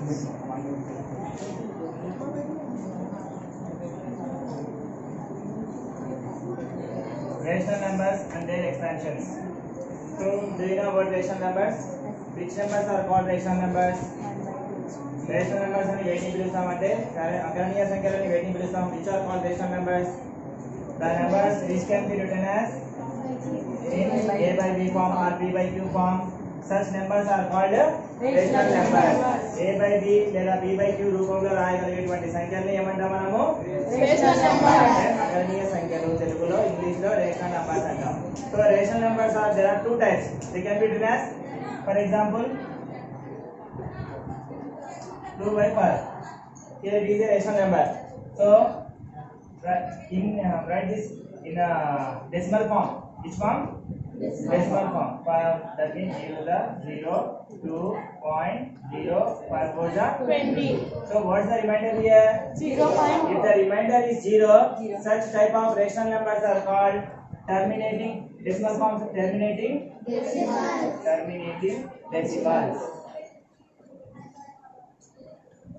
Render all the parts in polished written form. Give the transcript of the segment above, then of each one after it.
Rational numbers and their expansions. So, do you know about rational numbers? Which numbers are called rational numbers? Rational numbers అని వేటిని పిలుస్తామంటే అగణనీయ సంఖ్యలని వేటిని పిలుస్తాం? Which are called rational numbers? The numbers which can be written as in a by b form or b by q form. Such numbers are called rational numbers. a by b లేదా b by q రూపంలో రాయగలిగేటువంటి సంఖ్యల్ని ఏమంటాం మనము? rational numbers. అగణనీయ సంఖ్యలు తెలుగులో English లో rational numbers అంటాం. So rational numbers are there are two types. They can be written as, for example, 2 by 5. Here it is a rational number. So write this in a decimal form. Which form? Decimal form. That means 0, 2.05 4 20. So what's the remainder here? 0. If the remainder is 0, such type of rational numbers are called terminating decimal forms. Terminating decimals.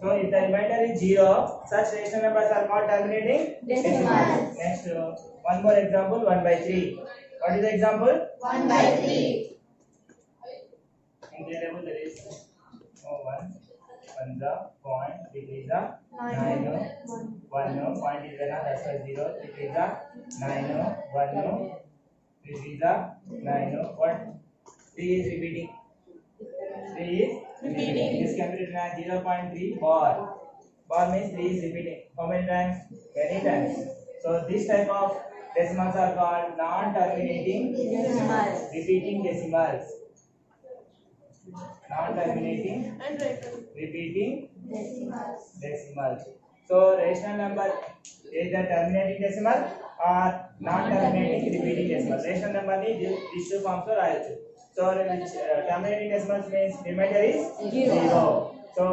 So if the remainder is 0, such rational numbers are called terminating decimals. Next, one more example, 1 by 3. What is the example? 1 by 3. In the table there is 1 the point, it is the 9, 1 point is there, that's why 0, it is the 9, 1, it is the 9, what? 3 is repeating. 3 is repeating. This can be written as 0.3 bar. Bar means 3 is repeating. How many times? Many times. So this type of decimals are called non-terminating Decimals. repeating decimals. Non-terminating And repeating decimals. decimals. So rational number is the terminating decimal or non-terminating repeating decimal. Rational number ni these two forms lo rayachu. So terminating decimals means remainder is 0. So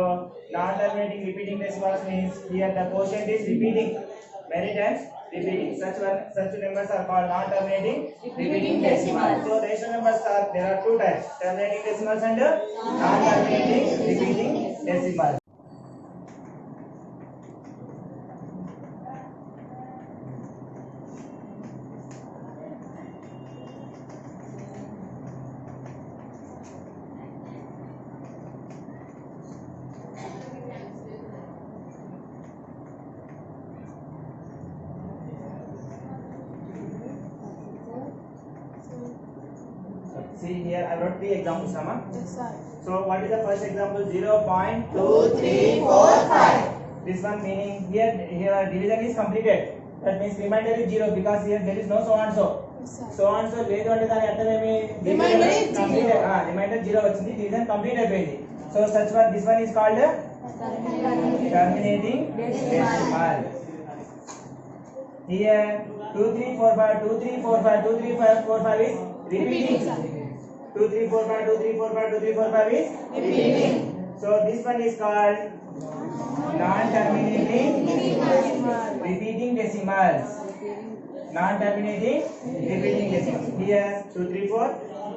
non-terminating repeating decimals means here the quotient is repeating many times. Repeating such numbers are called non-terminating repeating decimals. So rational numbers are there are two types: terminating decimals and non-terminating repeating decimals. See here, I wrote 3 examples, Sama. Yes, sir. So what is the first example? 0.2. 2, 3, 4, 5. This one meaning here division is completed. That means remainder is 0 because here there is no so and so. Yes, sir. So and so లేదు అంటే దాని అర్థం ఏమి? Remainder is completed. Remainder 0 వచ్చింది. Division complete అయిపోయింది. So such one this one is called terminating decimal. Here 2, 3, 4, 5, 2, 3, 4, 5, 2, 3, 5, 4, 5 is repeating. 2, 3, 4, 5, 2, 3, 4, 5, 2, 3, 4, 5 is repeating. So this one is called non-terminating repeating decimals. Non-terminating repeating decimals. Here 2, 3, 4,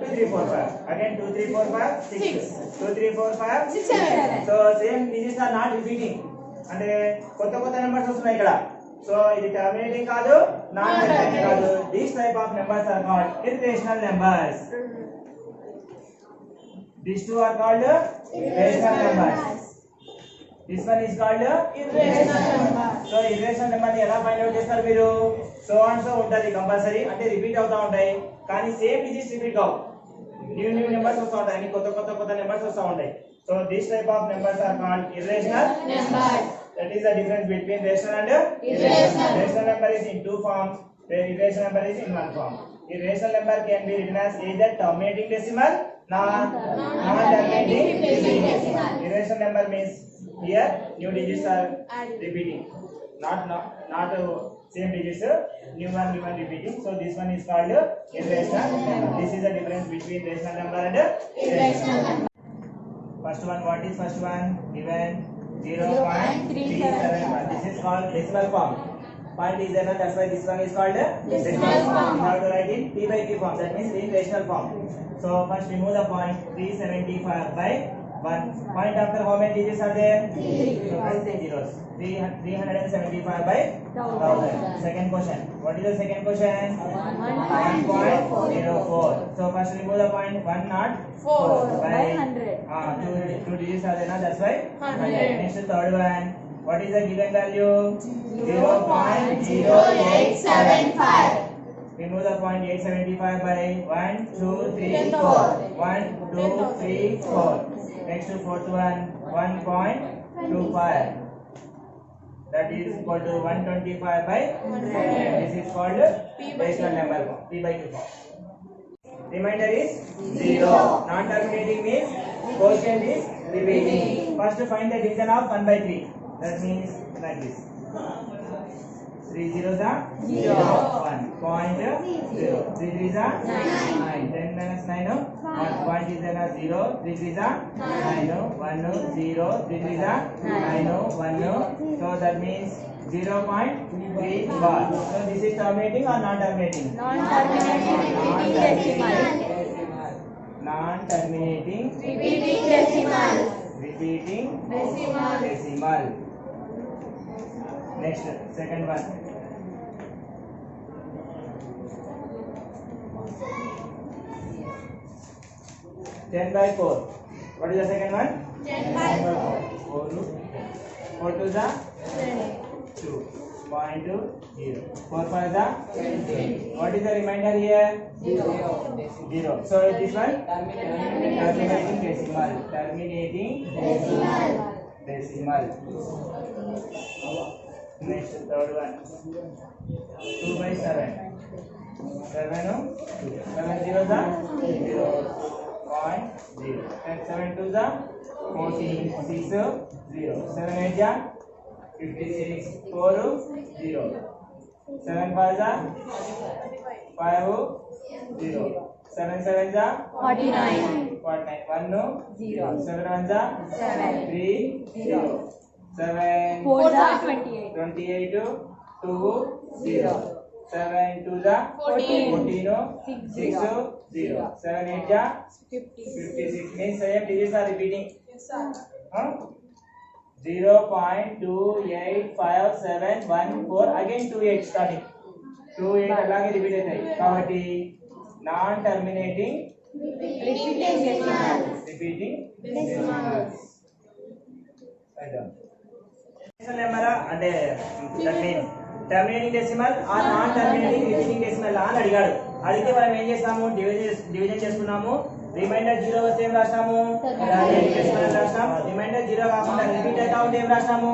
2, 3, 4, 5. Again 2, 3, 4, 5, 6. 2, 3, 4, 5, 6, 7. So same digits are not repeating. అంటే కొత్త numbers వస్తున్నాయి ఇక్కడ. So ఇది terminating కాదు, non-terminating కాదు. These type of numbers are called irrational numbers. These two are called rational numbers. This one is called Irrational number. So irrational number ని ఎలా find out చేస్తారు మీరు? సో అండ్ సో ఉంటది compulsory, అంటే repeat అవుతా ఉంటాయి కానీ సేమ్ డిజిట్స్ రిపీట్ కావు. న్యూ నెంబర్స్ వస్తూ ఉంటాయి, అన్ని కొత్త నెంబర్స్ వస్తూ ఉంటాయి. So this type of numbers are called irrational Numbers. That is the difference between rational and Irrational. Rational number is in two forms. The irrational number is in one form. Irrational number can be written as either terminating decimal, non-terminating decimal. Irrational number means here new digits are repeating, not same digits, new one repeating. So this one is called irrational number. This is the difference between rational number and irrational number. First one, what is first one? Given 0.371. This is called decimal form. Point is there, that's why this one is called decimal form. You have to write in p by q form. That means in rational form. So first remove the point 375 by 1. Point after how many digits are there? 3. Zeros. 375 by 1000. Second question. What is the second question? 1.04. So first remove the point 1 not 4 By 100. Two digits are there, na? That's why 100. Next third one. What is the given value? 0.0875. Remove the point 875 by 1, 2, 3, 4. 1, 2, 3, 4. Next to fourth one, 1.25. That is equal to 125 by 100. This is called rational number form, P by Q form. Remainder is 0. Non-terminating means quotient is repeating. First find the division of 1 by 3. That means like this. 3 zeros are 0. 1.0. 3 threes are 9. 10 minus 9. 1 point is then a 0. 3 threes are 9. 1 0. 3 threes are 9. 1. So that means 0.3 bar. So this is terminating or non-terminating? Non-terminating repeating decimal. Non-terminating Repeating decimal. repeating Decimal. decimal. Next, second one. Ten by 4. What is the second one? 10 by 4. 4 to the 2. 0.20. 4 for the 20. What is the remainder here? 0. So this one? Terminating decimal. Terminating decimal. Next, third one. 2 by 7. 7 zeros are 0.0. And 7 to the 14. 6 0. 7 8 ja 56. 4 0. 7 5 ja 5 0. 7 7 ja 49. 1 0. 7 1 ja 7. 3 0. 7 4 are 28. 28 2 0. 7 to the 14. 6 0. 7 8 ja 56 means same digits are repeating. Huh? 0.285714 again 28 starting. 28 అలాగే repeat అవుతాయి కాబట్టి non terminating Repeating decimal. Repeating decimals number అంటే that mean terminating decimal or non terminating repeating decimal అని అడిగాడు. అడిగితే మనం ఏం చేస్తాము? డివిజన్ చేసుకున్నాము. రిమైండర్ 0 వస్తే ఏం రాస్తాము? టర్మినేటింగ్ డెసిమల్ రాస్తాము. రిమైండర్ 0 కాకుండా రిపీట్ అవుతా ఉంటే ఏం రాస్తాము?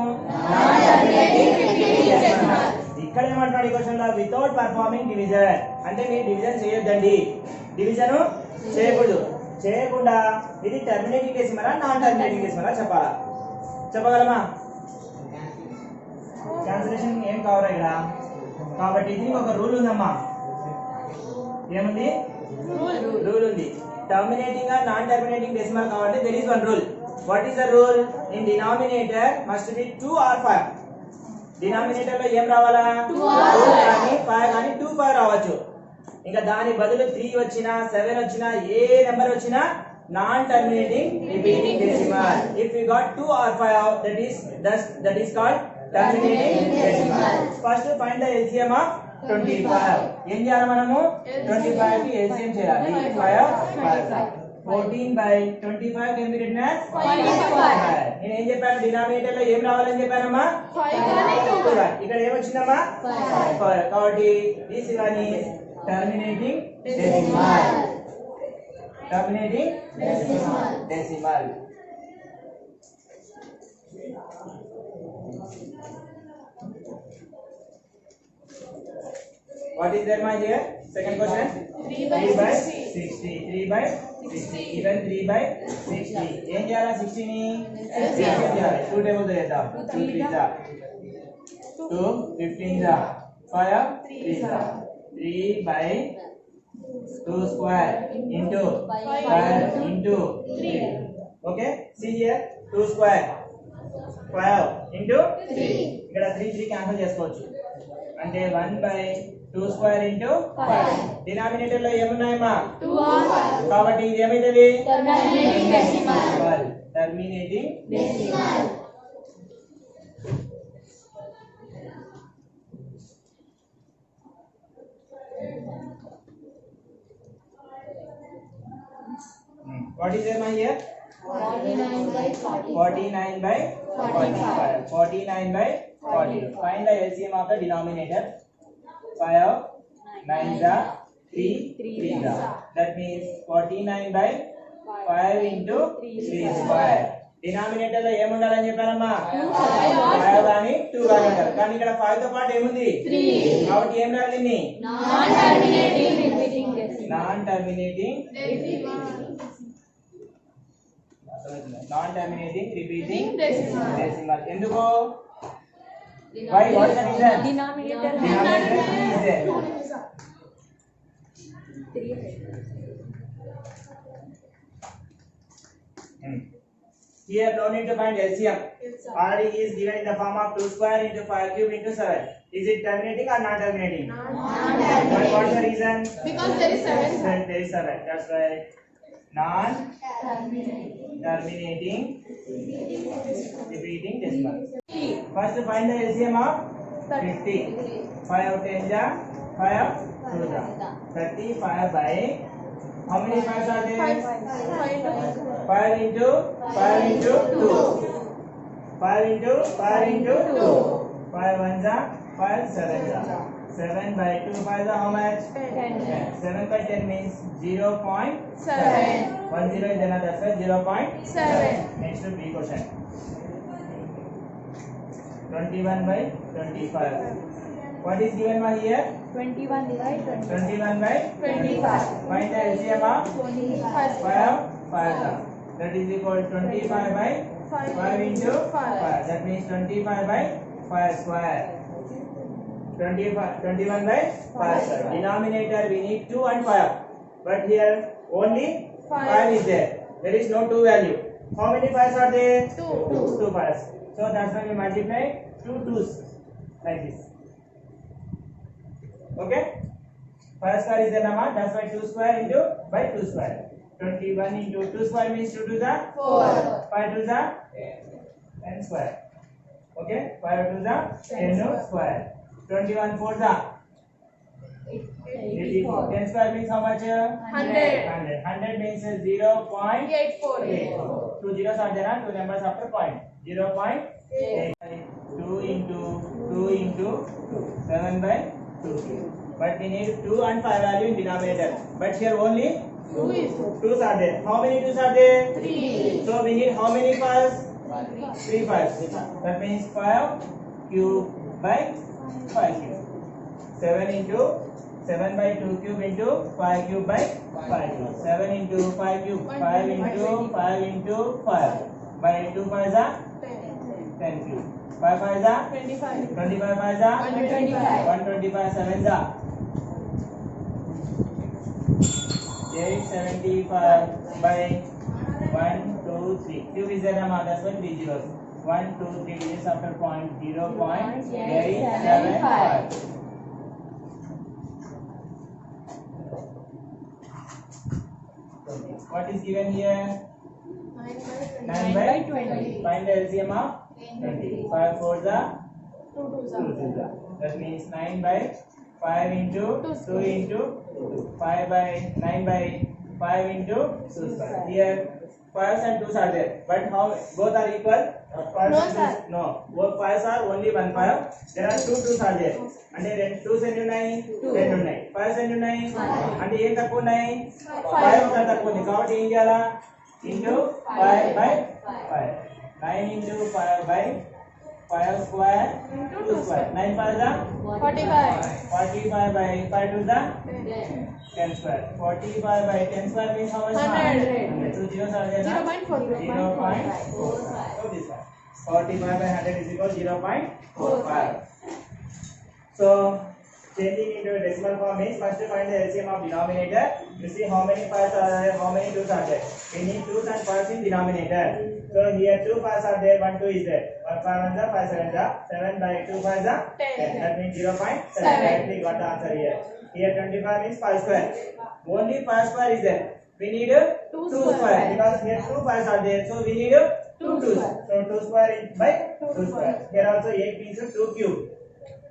Non terminating repeating decimal. ఇక్కడ ఏమంటున్నాడు ఈ క్వశ్చన్ లో? వితౌట్ పర్ఫార్మింగ్ డివిజన్ అంటే మీరు డివిజన్ చేయొద్దండి. డివిజన్ చేయకూడదు. చేయకుండా ఇది terminating decimal non terminating decimal చెప్పాలా? చెప్పగలమా? క్యాన్సిలేషన్ ఏం కావరా ఇక్కడ? కాబట్టి దీనికి ఒక రూల్ ఉందమ్మా. ఏముంది? రూల్ ఉంది. Terminating and non terminating decimal కావాలంటే there is one rule. What is the rule? In denominator must be 2 or 5. Denominator లో ఏం రావాలా? 2 కానీ 5 కానీ 2 5 రావచ్చు. ఇంకా దాని బదులు 3 వచ్చినా 7 వచ్చినా ఏ నెంబర్ వచ్చినా non terminating repeating decimal. If we got 2 or 5 that is called terminating decimal. First find the LCM of 25. ఏం చేయాలి మనము? 25 కి LCM చేయాలి. 5 14 by 25 can be written as 5. నేను ఏం చెప్పాను? డినామినేటర్ లో ఏం రావాలని చెప్పానమ్మా? 5. ఇక్కడ ఏం వచ్చిందమ్మా? 5. కాబట్టి this one is terminating decimal. Terminating decimal. What is there, my dear? Second question. 3 by 60. 3 by 60. Even 3 by 60. ఏం చేయాలా? 60 ని చేయాలి. 2 టేబుల్ చేద్దాం. 2 3 2 15 5 3 3 by 2 square into 5 into 3. Okay? See here. 2 square 5 into 3. ఇక్కడ 3 3 క్యాన్సిల్ చేసుకోవచ్చు. అంటే 1 by 2 square into 5. డినామినేటర్ లో ఏమున్నాయమ్మా? 2 కాబట్టి ఇది ఏమైతది? Terminating decimal. terminating decimal. What is there here? 49 by 40. 49 by 45. 49 by 40. Find the LCM of the denominator. 5 9 are 3 3 are. That means 49 by 5 into 3 square. Denominator లో ఏముండాలని చెప్పారమ్మా 5 గాని 2 గాని ఉండాలి. కానీ ఇక్కడ 5 తో పాటు ఏముంది 3. కాబట్టి ఏం రాయాలి దీన్ని Non terminating repeating decimal. Non terminating repeating decimal. ఎందుకు why what is the reason Denominator denominator is there. 3. Here no need to find LCM. Already is given in the form of 2 square into 5 cube into 7. Is it terminating or not terminating? But what is the reason? Because there is 7. There is 7. That's right. Non terminating repeating decimal. First find the LCM of 50. 5 out 10 ja 5 out 2 ja 35 by how many 5s are there? 5 into 2. 5 into 2. 5 1s are 5 7s are 7 by 2 5s are how much? 10. 7 by 10 means 0.7. 1 0 is another, so 0.7. Next to B question. 21 by 25. What is given by here? 21 by 20. 21 by 25. Find the LCM of 5 5. That is equal to 25 by 5 into 5. That means 25 by 5 square. 21 by 5 square. Denominator we need 2 and 5. But here only 5 is there. There is no 2 value. How many 5s are there? 2 5s. So that's why we multiply 2 2s like this. Okay? 5 square is the number. That's why 2 square into by 2 square. 21 into 2 square means 2 to the 4. 5 to the 10 square. Okay? 5 to the 10 square. 21 4 the 84. 10 square means how much? 100. 100 means 0.84. 2 zeros are there, 2 numbers after point. 0.8. 2 into 2 7 by 2. But we need 2 and 5 value in denominator. But here only 2's are there. How many 2's are there? 3. So we need how many 5's? 3 5's. That means 5 cube by 5 cube. 7 into 7 by 2 cube into 5 cube by 5 cube. 7 into 5 cube. 5 into 5 into 5. By 2 5's are 10 cube. 5 5's are 25. 25 5's are 125. 125 7's are 875 by 1 2 3. Cube is the number. That's why 3 zeros. 1 2 3 digits after point. 0.875. What is given here? 9 by 20. Find the LCM of 20. 5 4s are 2 2s are. That means 9 by 5 into 2 into 2. 5 by 9 by 5 into 2 square. Here 5's and 2's are there. But how both are equal? 5's and 2's, no. Both 5's are only 1 5. There are 2 2's are there. And then 2's and 9 10 ఉన్నాయి. 5's and 9 అంటే ఏం తక్కువ ఉన్నాయి? 5 కన్నా తక్కువ ఉంది. కాబట్టి ఏం చేయాలా? Into 5 by 5. 9 into 5 by 5 square 2 square. 9 5's are 45. 45 by 5 to the 10 square. 45 by 10 square means how much? 100. 2 zeros are there. 0.4. 0.4. So this one. 45 by 100 is equal to 0.45. So changing into a decimal form means first to find the LCM of denominator. You see how many 5's are there, how many 2's are there. We need 2's and 5's in denominator. So here 2 5's are there, 1 2 is there. 1 5 1's are 5 7's are 7 by 2 5's are 10. That means 0.7. Directly got the answer here. Here 25 means 5 square. Only 5 square is there. We need Two 2 square. square because here 2 5s are there. So we need 2 2s. So 2 square by 2 square. Here also 8 means 2 cube.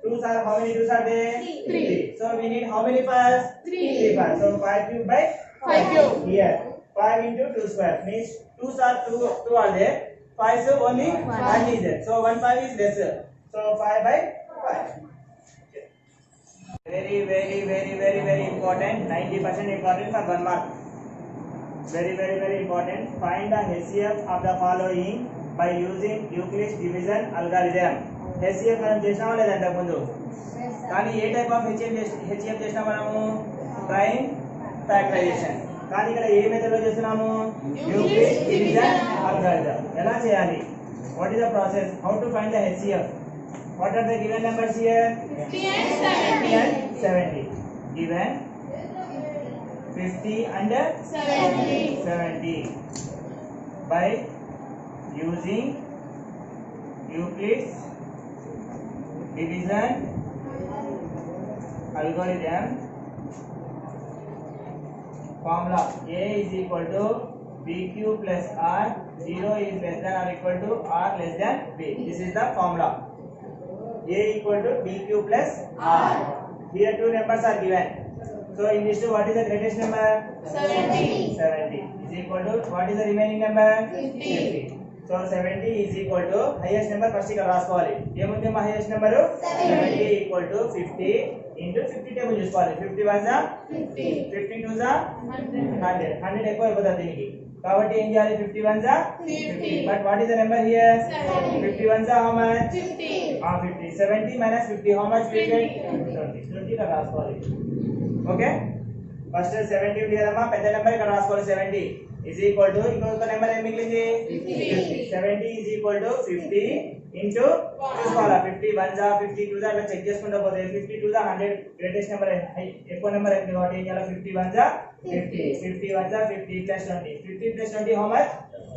2s are how many 2s are there? 3. So we need how many 5s? 3 5s. So 5 cube by 5 cube. Here 5 into 2 square means 2s are 2 are there. 5s only 1 is there. So 1 5 is lesser. So 5 by 5. Very important. 90% important for 1 mark. Very important. Find the HCF of the following by using Euclid's division algorithm. HCF మనం చేసామా లేదా ఇంతకు ముందు? కానీ ఏ type of HCF చేసినా మనము prime factorisation. కానీ ఇక్కడ ఏ మెథడ్ లో చేస్తున్నాము? Euclid's division algorithm. ఎలా చేయాలి? What is the process? How to find the HCF? What are the given numbers here? 50 and 50 and 70. Given 50 and 70 by using Euclid's division algorithm. Formula A is equal to BQ plus R. 0 is less than or equal to R less than B. This is the formula. A equal to BQ plus R. Here two numbers are given. So in this two, what is the greatest number? 70. 70 is equal to what is the remaining number? 50. So 70 is equal to highest number first ఇక్కడ రాసుకోవాలి. ఏముంది మా highest number? 70 equal to 50 into 50 table చూసుకోవాలి. 50 1 is 50. 50 2 is 100. 100 ఎక్కువ అయిపోతుంది దీనికి. కాబట్టి ఏం చేయాలి? 50 1 is 50. But what is the number here? 70. 50 1 is how much? 50. 50. 70 minus 50 how much we get? 20. 20 ఇక్కడ రాసుకోవాలి. ఓకే ఫస్ట్ 70 ఉంది కదమ్మా పెద్ద నెంబర్ ఇక్కడ రాసుకోవాలి 70 is equal to ఇంకొక నెంబర్ ఏం మిగిలింది 50 70 is equal to 50 into చూసుకోవాలా 50 1 जा 50 2 जा అట్లా చెక్ చేసుకుంటూ పోతే 50 2 जा 100 గ్రేటెస్ట్ నెంబర్ ఎక్కువ నెంబర్ ఏంటి కాబట్టి ఏం చేయాలి 50 1 जा 50 50 1 जा 50 plus 20 50 plus 20 how much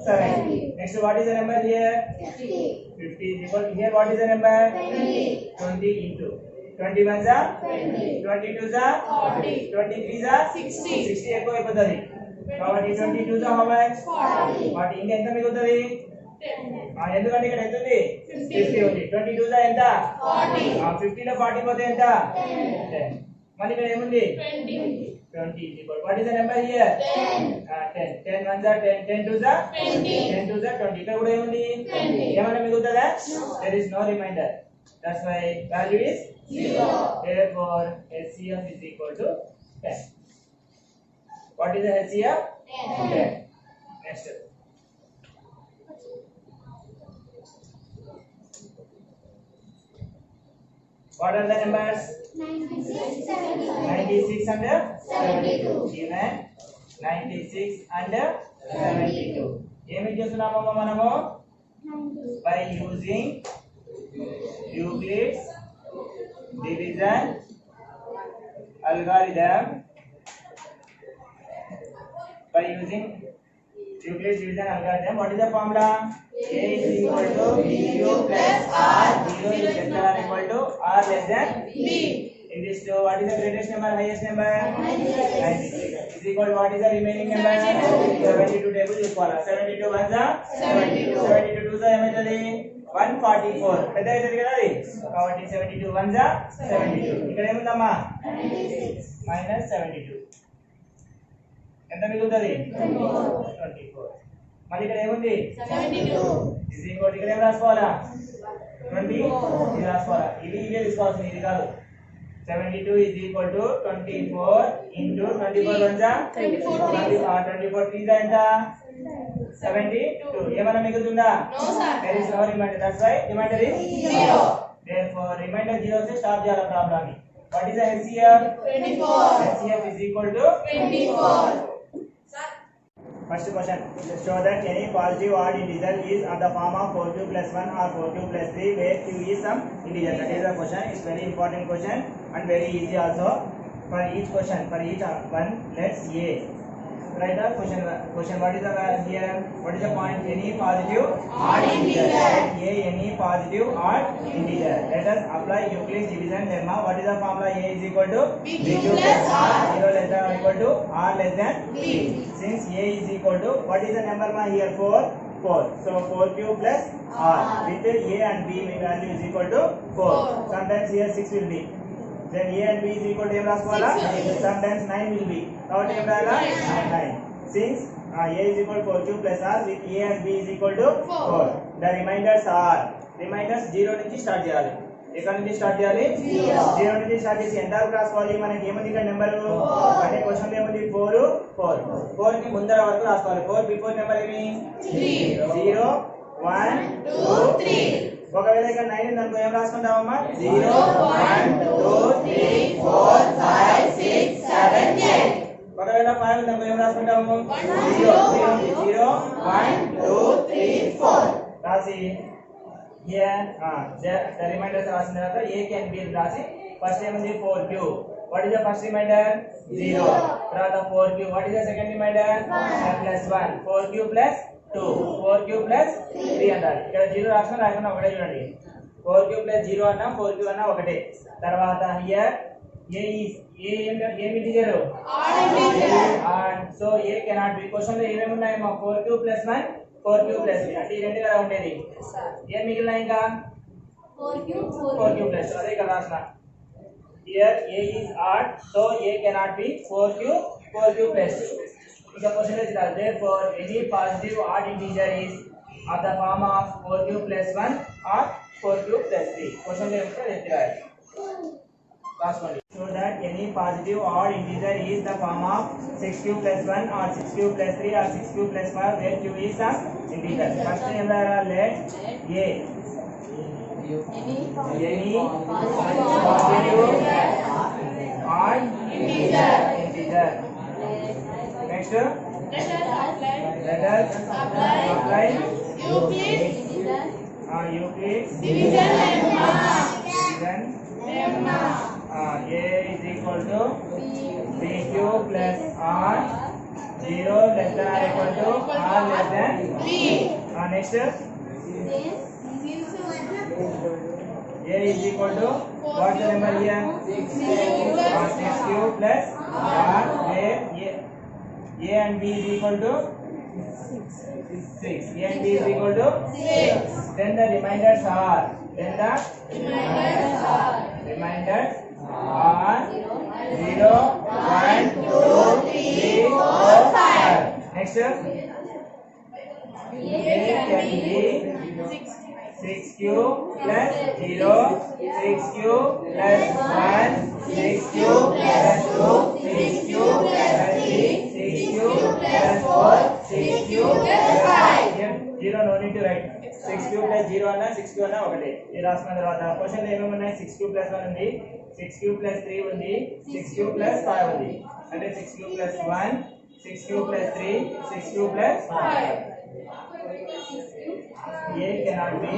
70 next what is the number here 50 is equal to here what is the number 20 into 21 जा 20. 22 जा 40. 23 जा 60. 60 ఎక్కువ అయిపోతది కాబట్టి 22 जा how much 40. వాటి ఇంకా ఎంత మిగులుతది ఎందుకంటే ఇక్కడ ఎంత ఉంది 50 ఉంది 22 जा ఎంత 40. 50 లో 40 పోతే ఎంత 10 మళ్ళీ ఇక్కడ ఏముంది 20 is equal what is the number here 10 10 1 जा 10 10 2 जा 20. 10 2 जा 20 ఇక్కడ కూడా ఏముంది 20. ఏమైనా మిగులుతదా there is no remainder that's why value is 0 therefore HCF is equal to 10 what is the HCF 10 next what are the numbers 96 and 72 given 96 and 72 ఏమి చేస్తున్నామమ్మా మనము by using Euclid's division algorithm by using Euclid's division algorithm what is the formula A is equal to BQ plus R 0 is less than or equal to R less than B. in this two what is the greatest number highest number 96 is equal to what is the remaining number 72 table చూసుకోవాలా 72 1 72. 72 2 ఏమైతది 144 పెద్ద అవుతుంది కదా అది కాబట్టి 72 1 72 ఇక్కడ ఏముందమ్మా minus 72 ఎంత మిగులుతుంది 24 మళ్ళీ ఇక్కడ ఏముంది 72. ఇది ఇంకోటి ఇక్కడ ఏం రాసుకోవాలా 20 ఇది రాసుకోవాలా ఇది ఇదే తీసుకోవాల్సింది ఇది కాదు 72 is equal to 24 into 24 1 24 3 ఎంత 72 ఏమైనా మిగులుతుందా No, sir. there is no remainder that's why remainder is 0. therefore remainder 0 से stop చేయాలి ప్రాబ్లం ని what is the HCF 24. HCF is equal to 24. first question show that any positive odd integer is of the form of 4q plus 1 or 4q plus 3 where q is some integer that is the question it's very important question and very easy also for each question for each one let's a write the question what is the here what is the point any positive Odd integer. let a any positive positive odd integer. Let us apply Euclid's division lemma. What is the formula? A is equal to BQ plus R. 0 less than or equal to R less than B. Since A is equal to, what is the number here? 4. So 4q plus R. With A and B value is equal to 4. Sometimes here 6 will be. Then A and B is equal to sometimes 9 will be. Now 9. Since A is equal to 4q plus R, with A and B is equal to 4. The reminders are, reminders 0 నుంచి start చేయాలి. ఎక్కడ నుంచి start చేయాలి? 0 నుంచి start చేసి ఎంత వరకు రాసుకోవాలి? మనకి ఏముంది ఇక్కడ నెంబర్ అంటే క్వశ్చన్ లో ఏముంది? 4 కి ముందర వరకు రాసుకోవాలి. 4 బిఫోర్ నెంబర్ ఏమి? 0 1 2 3. ఒకవేళ ఇక్కడ 9 ఉంది అనుకో, ఏం రాసుకుంటామమ్మా? 0 1 2 3 4 5 6 7 8. ఒకవేళ 5 ఉంది అనుకో, ఏం రాసుకుంటాము? 0 0 1 2 3 4 రాసి the reminders రాసిన తర్వాత a కి and b రాసి ఫస్ట్ ఏముంది? 4q. what is the first reminder? 0. తర్వాత 4q. what is the second reminder? 1 plus 1. 4q plus 2. 4q plus 3 అంటారు. ఇక్కడ 0 రాసిన రాయకుండా ఒకటే చూడండి. 4q plus 0 అన్నా 4q అన్నా ఒకటే. తర్వాత here a is ఏమి integer? and so a cannot be. Question లో ఏమేమి ఉన్నాయి? 4q plus 1 4q plus 3 అంటే ఈ రెండు కదా ఉండేది. ఏం మిగిలినా ఇంకా 4q plus అదే ఇక్కడ రాసిన. here a is odd, so a cannot be 4q plus 2. ఇంకా question is that therefore any positive odd integer is of the form of 4q plus 1 or 4q plus 3. Question లో ఏమంటారో చెప్తారు రాసుకోండి. so that any positive odd integer is the form of 6q plus 1 or 6q plus 3 or 6q plus 5 where q is the integer. first name let a any positive odd integer. Next let us apply Euclid's division lemma. A is equal to BQ plus R. 0 less than or equal to R less than B. Next A is equal to, what's the number here? 6q plus R, where A and B is equal to 6. A and B is equal to 6. Then the reminders are, reminders are 0 1 2 3 4 5. Next A can be 6q plus 0, 6q plus 1, 6q plus 2, 6q plus 3, 6q plus 4, 6q plus 5. Here 0 no need to write. 6q plus 0 అన్న 6q అన్న ఒకటే. ఇది రాసిన తర్వాత question లో ఏమేమి ఉన్నాయి? 6q plus 1 ఉంది, 6q plus 3 ఉంది, 6q plus 5 ఉంది. అంటే 6q plus 1, 6q plus 3, 6q plus 5. A cannot be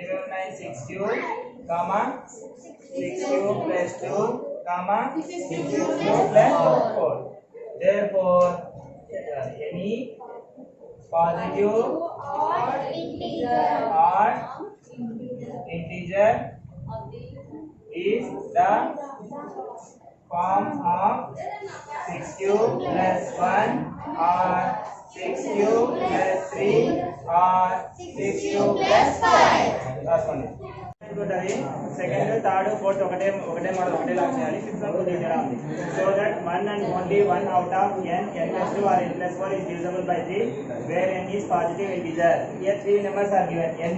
even 6q, 6q plus 2, 6q plus 4. Therefore, any positive odd integer is the form of 6q plus 1 or 6q plus 3 or 6q plus 5. రాసుకోండి. Second third fourth ఒకటే model ఒకటే లాగా చేయాలి. Fifth one కొద్దిగా తేడా ఉంది. So that 1 and only 1 out of n plus 2 or n plus 4 is divisible by 3 where n is positive integer. Here 3 numbers are given. n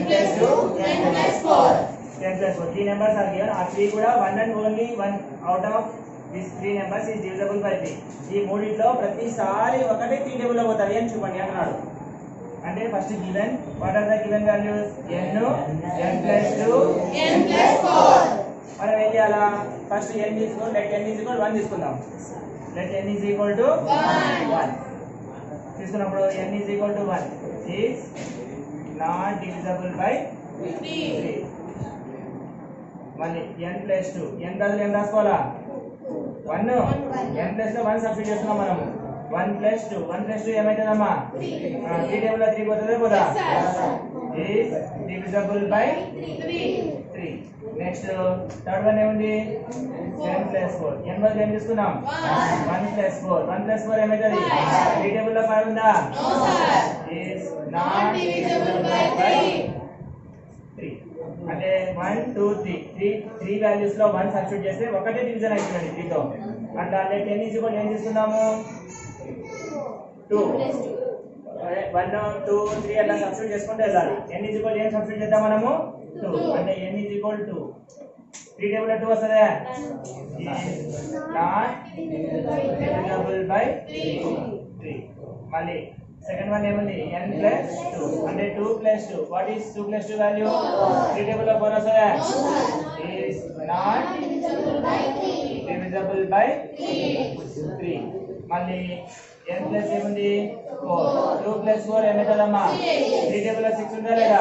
plus 2 n plus 4. 10 plus 4. 3 numbers are given. ఆ 3 కూడా 1 and only 1 out of these 3 numbers is divisible by 3. ఈ మూడిట్లో ప్రతిసారి ఒకటే 3 table లో పోతారు అని చూడండి అన్నాడు. అంటే first given, what are the given values? n plus 2 n plus 4. మనం ఏం చేయాలా? ఫస్ట్ n తీసుకొని let n is equal to 1 తీసుకుందాం. let n is equal to 1 తీసుకున్నప్పుడు n is equal to 1 is not divisible by 3. మళ్ళీ n plus 2 n బదులు ఏం రాసుకోవాలా? 1. n plus లో 1 సబ్స్టిట్యూట్ చేస్తున్నాం మనము. 1 plus 2 1 plus 2 ఏమైతుందమ్మా 3 టేబుల్ లో 3 పోతుందా పోదా is divisible by 3 next third one ఏముంది 10 plus 4 n బదులు ఏం తీసుకున్నాం 1 plus 4 ఏమైతుంది 3 టేబుల్ లో 5 ఉందా is not divisible by 3 అంటే 1 2 3 వాల్యూస్ లో 1 సబ్స్టిట్యూట్ చేస్తే ఒకటే డివిజన్ అవుతుందండి 3 తో అంటే అంటే 10 ఈజ్ ఈక్వల్ ఏం తీసుకుందాము 2 1 2 3 అలా సబ్స్టిట్యూట్ చేసుకుంటే వెళ్ళాలి n ఈజ్ ఈక్వల్ ఏం సబ్స్టిట్యూట్ చేద్దాం మనము 2 అంటే n ఈజ్ ఈక్వల్ 2 3 టేబుల్ లో 2 వస్తదా నాట్ డివిజిబుల్ బై 3 మళ్ళీ సెకండ్ వన్ ఏముంది n plus 2 అంటే 2 plus 2 what is 2 plus 2 value 3 table లో 4 వస్తదా is not divisible by 3 మళ్ళీ n plus ఏముంది 4 2 plus 4 ఏమైతదమ్మా 3 టేబుల్ లో 6 ఉందా లేదా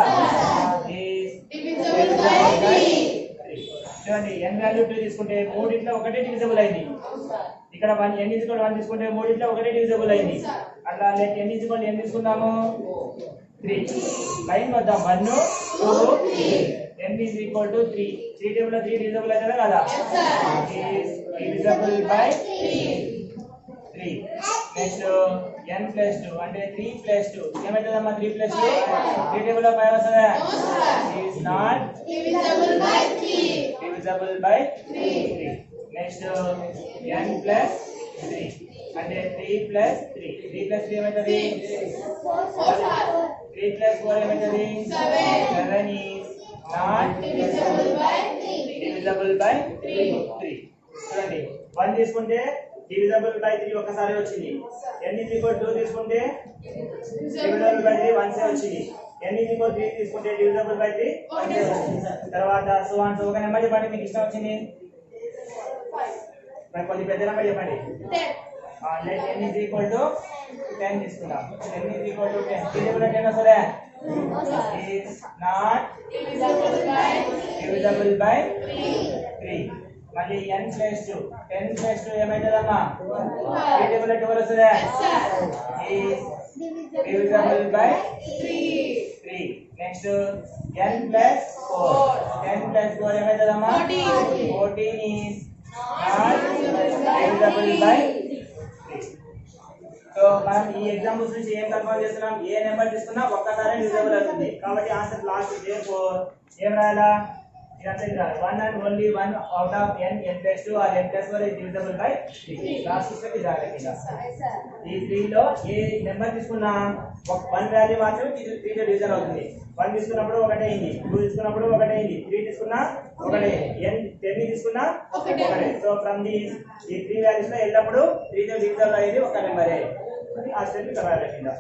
is divisible by 3 చూడండి n వాల్యూ 2 తీసుకుంటే మూడిట్లో ఒకటే డివిజిబుల్ అయింది ఇక్కడ 1 n 1 తీసుకుంటే మూడిట్లో ఒకటే డివిజిబుల్ అయింది అట్లా లెట్ n n తీసుకుందాము 3 లైన్ వద్దాం 1 2 3 n 3 టేబుల్ లో 3 డివిజిబుల్ అవుతుందా కదా is divisible by 3 next n plus 2 అంటే 3 plus 2 ఏమైతదమ్మా 3 plus 2 3 టేబుల్ లో 5 వస్తదా is not divisible by 3 divisible by 3 next n plus 3 అంటే 3 plus 3 3 plus 3 ఏమైతది 3 plus 4 ఏమైతది 7 is not divisible by 3 divisible by 3 చూడండి 1 తీసుకుంటే divisible by 3 ఒకసారి వచ్చింది n 2 తీసుకుంటే divisible by 3 వన్సే వచ్చింది n 3 తీసుకుంటే divisible by 3 వన్సే వచ్చింది తర్వాత సో ఒక నెంబర్ చెప్పండి మీకు ఇష్టం వచ్చింది మరి కొద్ది పెద్ద నెంబర్ చెప్పండి let n 10 తీసుకుందాం n 10 divisible by 10 వస్తదా is not divisible by 3 మళ్ళీ n plus 2 10 plus 2 ఏమైతదమ్మా 3 టేబుల్ లో 2 వస్తదా is divisible by 3 next n plus 4 10 plus 4 ఏమైతదమ్మా 14 is not divisible by 3 so మనం ఈ ఎగ్జాంపుల్స్ నుంచి ఏం కన్ఫర్మ్ చేస్తున్నాం ఏ నెంబర్ తీసుకున్నా ఒక్కసారి డివిజిబుల్ అవుతుంది కాబట్టి ఆన్సర్ లాస్ట్ therefore ఏం రాయాలా ఇదంతా ఇలా 1 and only 1 out of n plus 2 or n plus 4 is divisible by 3 last step ఇది రాయాలి ఈ 3 లో ఏ నెంబర్ తీసుకున్నా 1 వాల్యూ మాత్రమే 3 తో డివిజన్ అవుతుంది 1 తీసుకున్నప్పుడు ఒకటే అయింది 2 తీసుకున్నప్పుడు ఒకటే అయింది 3 తీసుకున్నా ఒకటే n 10 తీసుకున్నా ఒకటే సో ఫ్రమ్ దిస్ ఈ 3 వాల్యూస్ లో ఎల్లప్పుడు 3 తో డివిజన్ అయ్యేది ఒక నెంబరే ఆ స్టెప్ ఇక్కడ రాయాలి